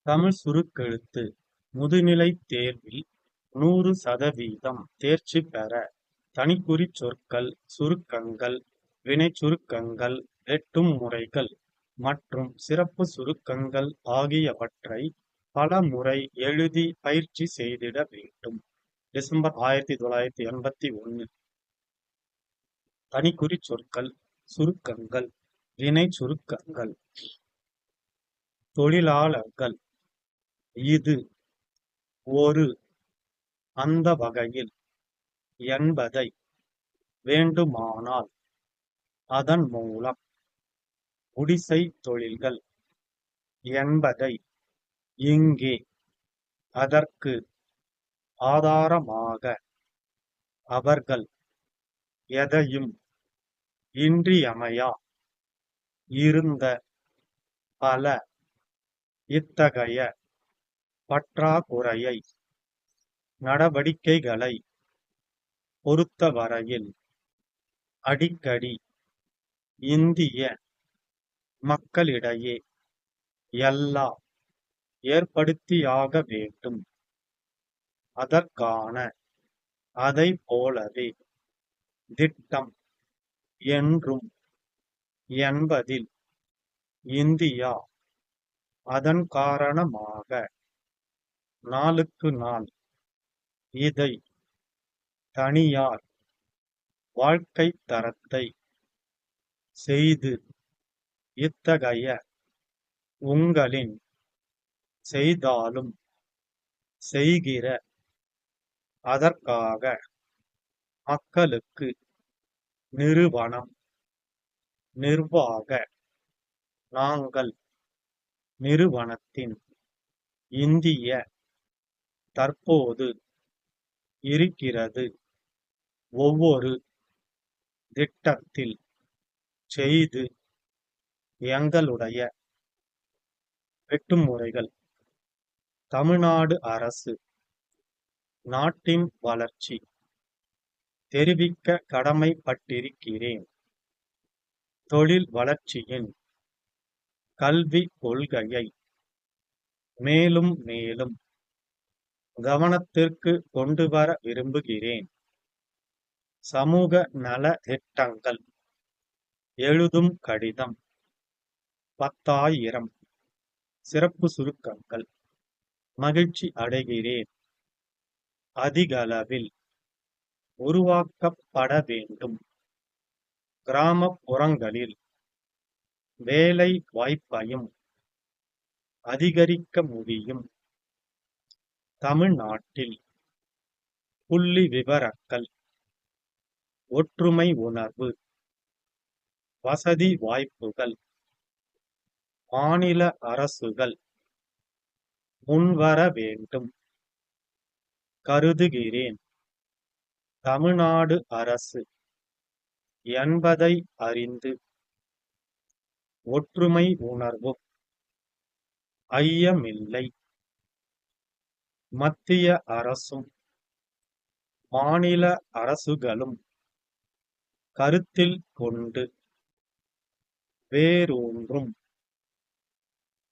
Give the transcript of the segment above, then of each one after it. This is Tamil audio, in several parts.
தமிழ் சுருக்கெழுத்து முதுநிலைத் தேர்வில் 100% தேர்ச்சி பெற தனிக்குறிச் சொற்கள், சுருக்கங்கள், வினைச்சுருக்கங்கள், வெட்டும் முறைகள் மற்றும் சிறப்புச் சுருக்கங்கள் ஆகியவற்றை பல முறை எழுதி பயிற்சி செய்திட வேண்டும். டிசம்பர் 1981. தனிக்குறிச் சொற்கள், சுருக்கங்கள், வினைச்சுருக்கங்கள். தொழிலாளர்கள். இது, ஒரு, அந்த வகையில், என்பதை, வேண்டுமானால், அதன் மூலம். குடிசைத் தொழில்கள். என்பதை, இங்கே, அதற்கு, ஆதாரமாக. அவர்கள். எதையும், இன்றியமையா. இருந்த, பல. இத்தகைய, பற்றாக்குறையை. நடவடிக்கைகளை, பொறுத்தவரையில். அடிக்கடி. இந்திய. மக்களிடையே. எல்லா. ஏற்படுத்தியாக வேண்டும். அதற்கான. அதைப் போலவே. திட்டம். என்றும். என்பதில். இந்தியா. அதன் காரணமாக. நாளுக்கு நாள். இதை. தனியார். வாழ்க்கைத் தரத்தை. செய்து. இத்தகைய. உங்களின். செய்தாலும். செய்கிற. அதற்காக. மக்களுக்கு. நிறுவனம். நிர்வாக. நாங்கள். நிறுவனத்தின். இந்திய. தற்போது. இருக்கிறது. ஒவ்வொரு. திட்டத்தில். செய்து. எங்களுடைய. வெட்டும் முறைகள். தமிழ்நாடு அரசு. நாட்டின் வளர்ச்சி. தெரிவிக்க கடமைப்பட்டிருக்கிறேன். தொழில் வளர்ச்சியின். கல்விக் கொள்கையை. மேலும் மேலும். கவனத்திற்கு கொண்டுவர விரும்புகிறேன். சமூக நல திட்டங்கள். எழுதும் கடிதம். 10,000. சிறப்பு சுருக்கங்கள். மகிழ்ச்சி அடைகிறேன். அதிகளவில். உருவாக்கப்பட வேண்டும். கிராமப்புறங்களில். வேலை வாய்ப்பையும். அதிகரிக்க முடியும். தமிழ்நாட்டில். புள்ளி விவரங்கள். ஒற்றுமை உணர்வு. வசதி வாய்ப்புகள். மாநில அரசுகள். முன்வர வேண்டும். கருதுகிறேன். தமிழ்நாடு அரசு. என்பதை அறிந்து. ஒற்றுமை உணர்வும். ஐயமில்லை. மத்திய அரசும். மாநில அரசுகளும். கருத்தில் கொண்டு. வேரூன்றும்.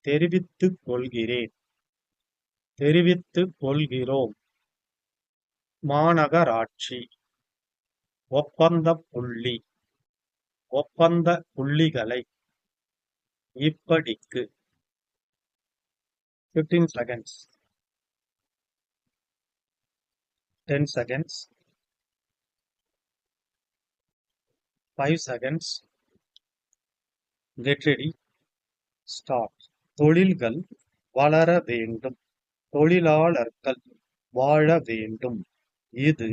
தெரிவித்துக் கொள்கிறேன். தெரிவித்துக் கொள்கிறோம். மாநகராட்சி. ஒப்பந்தப் புள்ளி. ஒப்பந்த புள்ளிகளை. இப்படிக்கு. 15 seconds. 10 seconds. 5 seconds. Get ready. Start. தொழில்கள். வளர வேண்டும். தொழிலாளர்கள். வாழ வேண்டும். இது.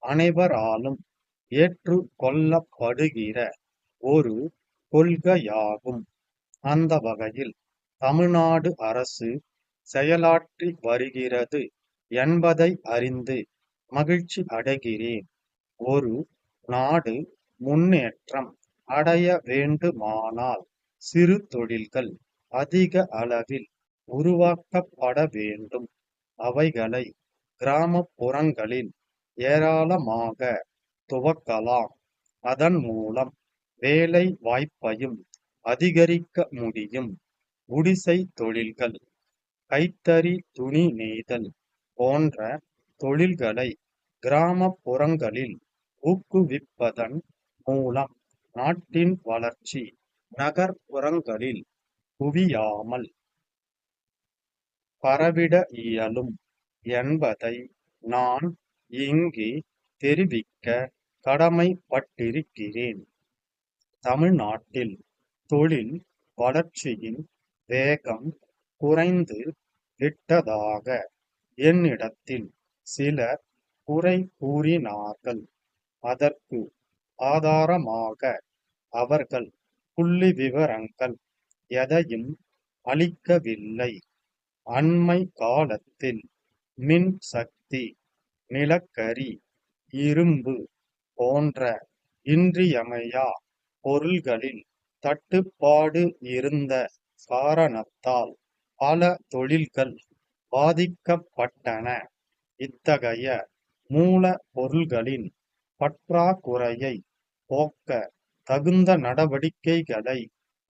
அனைவராலும். ஏற்றுக்கொள்ளப்படுகிற. ஒரு. கொள்கையாகும். அந்த வகையில். தமிழ்நாடு அரசு. செயலாற்றி வருகிறது. என்பதை அறிந்து. மகிழ்ச்சி அடைகிறேன். ஒரு. நாடு. முன்னேற்றம். அடைய வேண்டுமானால். சிறு தொழில்கள். அதிக அளவில். உருவாக்கப்பட வேண்டும். அவைகளை. கிராமப்புறங்களில். ஏராளமாக. துவக்கலாம். அதன் மூலம். வேலை வாய்ப்பையும். அதிகரிக்க முடியும். குடிசை தொழில்கள். கைத்தறி துணி நெய்தல் போன்ற தொழில்களை கிராமப்புறங்களில் ஊக்குவிப்பதன் மூலம் நாட்டின் வளர்ச்சி நகர்ப்புறங்களில் குவியாமல் பரவிட இயலும் என்பதை நான் இங்கே தெரிவிக்க கடமைப்பட்டிருக்கிறேன். தமிழ்நாட்டில் தொழில் வளர்ச்சியின் வேகம் குறைந்து விட்டதாக என்னிடத்தில் சிலர் குறை கூறினார்கள். அதற்கு ஆதாரமாக அவர்கள் புள்ளிவிவரங்கள் எதையும் அளிக்கவில்லை. அண்மை காலத்தில் மின்சக்தி, நிலக்கரி, இரும்பு போன்ற இன்றியமையா பொருள்களில் தட்டுப்பாடு இருந்த காரணத்தால் பல தொழில்கள் பாதிக்கப்பட்டன. இத்தகைய மூல பொருள்களின் பற்றாக்குறையை போக்க தகுந்த நடவடிக்கைகளை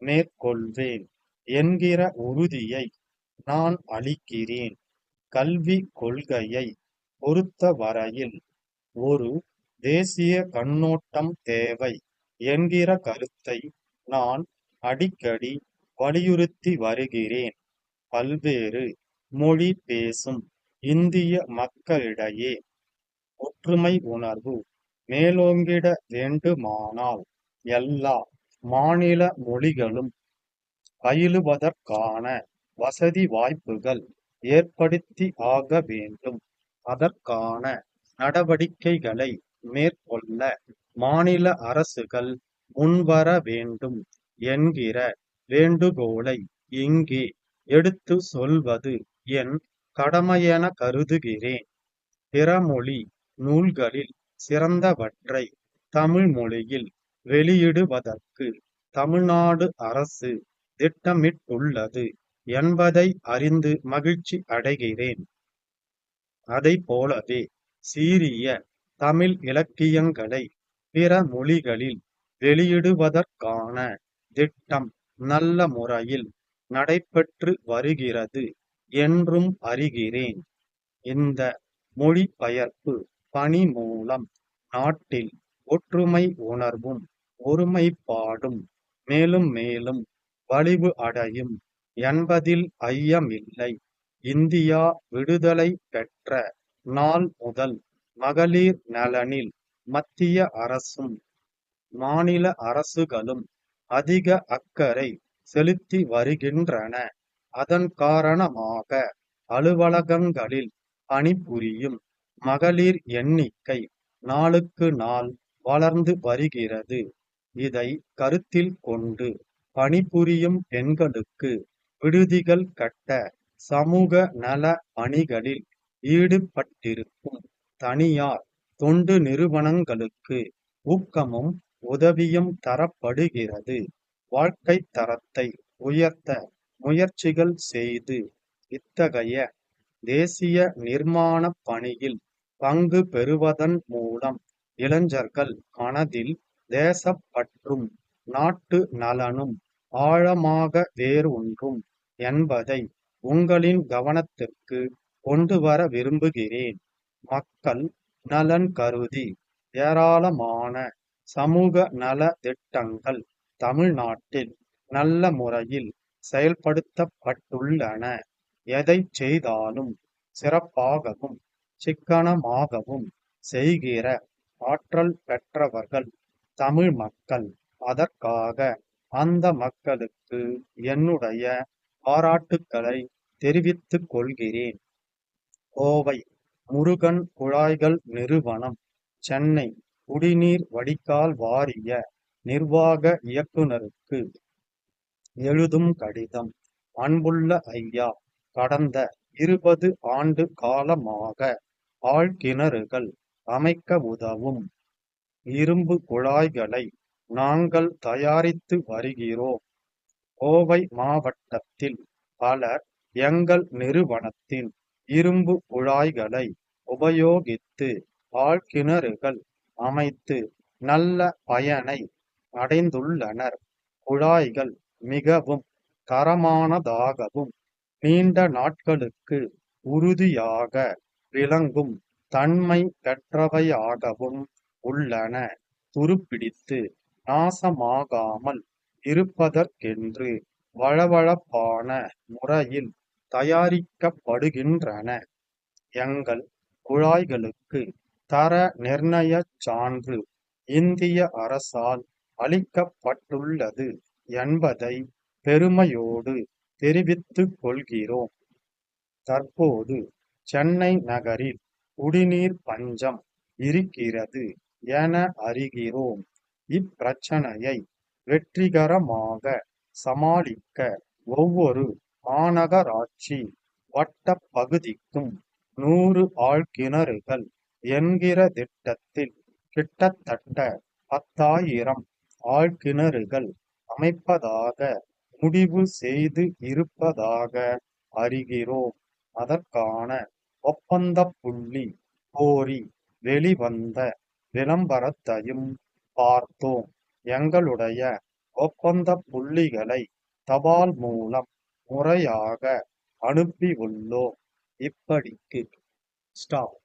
மேற்கொள்வேன் என்கிற உறுதியை நான் அளிக்கிறேன். கல்விக் கொள்கையை பொறுத்தவரையில் ஒரு தேசிய கண்ணோட்டம் தேவை என்கிற கருத்தை நான் அடிக்கடி வலியுறுத்தி வருகிறேன். பல்வேறு மொழி பேசும் இந்திய மக்களிடையே ஒற்றுமை உணர்வு மேலோங்கிட வேண்டுமானால் எல்லா மாநில மொழிகளும் பயிலுவதற்கான வசதி வாய்ப்புகள் ஏற்படுத்தி ஆக வேண்டும். அதற்கான நடவடிக்கைகளை மேற்கொள்ள மாநில அரசுகள் முன்வர வேண்டும் என்கிற வேண்டுகோளை இங்கே எடுத்து சொல்வது என் கடமையென கருதுகிறேன். பிறமொழி நூல்களில் சிறந்தவற்றை தமிழ் மொழியில் வெளியிடுவதற்கு தமிழ்நாடு அரசு திட்டமிட்டுள்ளது என்பதை அறிந்து மகிழ்ச்சி அடைகிறேன். அதைப்போலவே சீரிய தமிழ் இலக்கியங்களை பிற மொழிகளில் வெளியிடுவதற்கான திட்டம் நல்ல முறையில் நடைபெற்று வருகிறது என்றும் அறிகிறேன். இந்த மொழிபெயர்ப்பு பணி மூலம் நாட்டில் ஒற்றுமை உணர்வும் ஒருமைப்பாடும் மேலும் மேலும் வலிவு அடையும் என்பதில் ஐயமில்லை. இந்தியா விடுதலை பெற்ற நாள் முதல் மகளிர் நலனில் மத்திய அரசும் மாநில அரசுகளும் அதிக அக்கறை செலுத்தி வருகின்றன. அதன் காரணமாக அலுவலகங்களில் பணிபுரியும் மகளிர் எண்ணிக்கை நாளுக்கு நாள் வளர்ந்து வருகிறது. இதை கருத்தில் கொண்டு பணிபுரியும் பெண்களுக்கு விடுதிகள் கட்ட சமூக நல பணிகளில் ஈடுபட்டிருக்கும் தனியார் தொண்டு நிறுவனங்களுக்கு ஊக்கமும் உதவியும் தரப்படுகிறது. வாழ்க்கைத் தரத்தை உயர்த்த முயற்சிகள் செய்து இத்தகைய தேசிய நிர்மாணப் பணியில் பங்கு பெறுவதன் மூலம் இளைஞர்கள் மனதில் தேசப்பற்றும் நாட்டு நலனும் ஆழமாக வேரூன்றும் என்பதை உங்களின் கவனத்திற்கு கொண்டுவர விரும்புகிறேன். மக்கள் நலன் கருதி ஏராளமான சமூக நல திட்டங்கள் தமிழ்நாட்டில் நல்ல முறையில் செயல்படுத்தப்பட்டுள்ளன. எதைச் செய்தாலும் சிறப்பாகவும் சிக்கனமாகவும் செய்கிற ஆற்றல் பெற்றவர்கள் தமிழ் மக்கள். அதற்காக அந்த மக்களுக்கு என்னுடைய பாராட்டுக்களை தெரிவித்துக் கொள்கிறேன். கோவை முருகன் குழாய்கள் நிறுவனம், சென்னை குடிநீர் வடிகால் வாரிய நிர்வாக இயக்குனருக்கு எழுதும் கடிதம். அன்புள்ள ஐயா, கடந்த 20 ஆண்டு காலமாக ஆழ்கிணறுகள் அமைக்க உதவும் இரும்பு குழாய்களை நாங்கள் தயாரித்து வருகிறோம். கோவை மாவட்டத்தில் பலர் எங்கள் நிறுவனத்தின் இரும்பு குழாய்களை உபயோகித்து ஆழ்கிணறுகள் அமைத்து நல்ல பயனை அடைந்துள்ளனர். குழாய்கள் மிகவும் தரமானதாகவும் நீண்ட நாட்களுக்கு உறுதியாக விளங்கும் தன்மை பெற்றவையாகவும் உள்ளன. துருப்பிடித்து நாசமாகாமல் இருப்பதற்கென்று வழவழப்பான முறையில் தயாரிக்கப்படுகின்றன. எங்கள் குழாய்களுக்கு தர நிர்ணயச் சான்று இந்திய அரசால் அளிக்கப்பட்டுள்ளது என்பதை பெருமையோடு தெரிவித்துக் கொள்கிறோம். தற்போது சென்னை நகரில் குடிநீர் பஞ்சம் இருக்கிறது என அறிகிறோம். இப்பிரச்சனையை வெற்றிகரமாக சமாளிக்க ஒவ்வொரு மாநகராட்சி வட்டப் பகுதிக்கும் 100 ஆழ்கிணறுகள் என்கிற திட்டத்தில் கிட்டத்தட்ட 10,000 ஆழ்கிணறுகள் அமைப்பதாக முடிவு செய்து இருப்பதாக அறிகிறோம். அதற்கான ஒப்பந்தப் புள்ளி கோரி வெளிவந்த விளம்பரத்தையும் பார்த்தோம். எங்களுடைய ஒப்பந்தப் புள்ளிகளை தபால் மூலம் முறையாக அனுப்பியுள்ளோம். இப்படிக்கு ஸ்டாப்.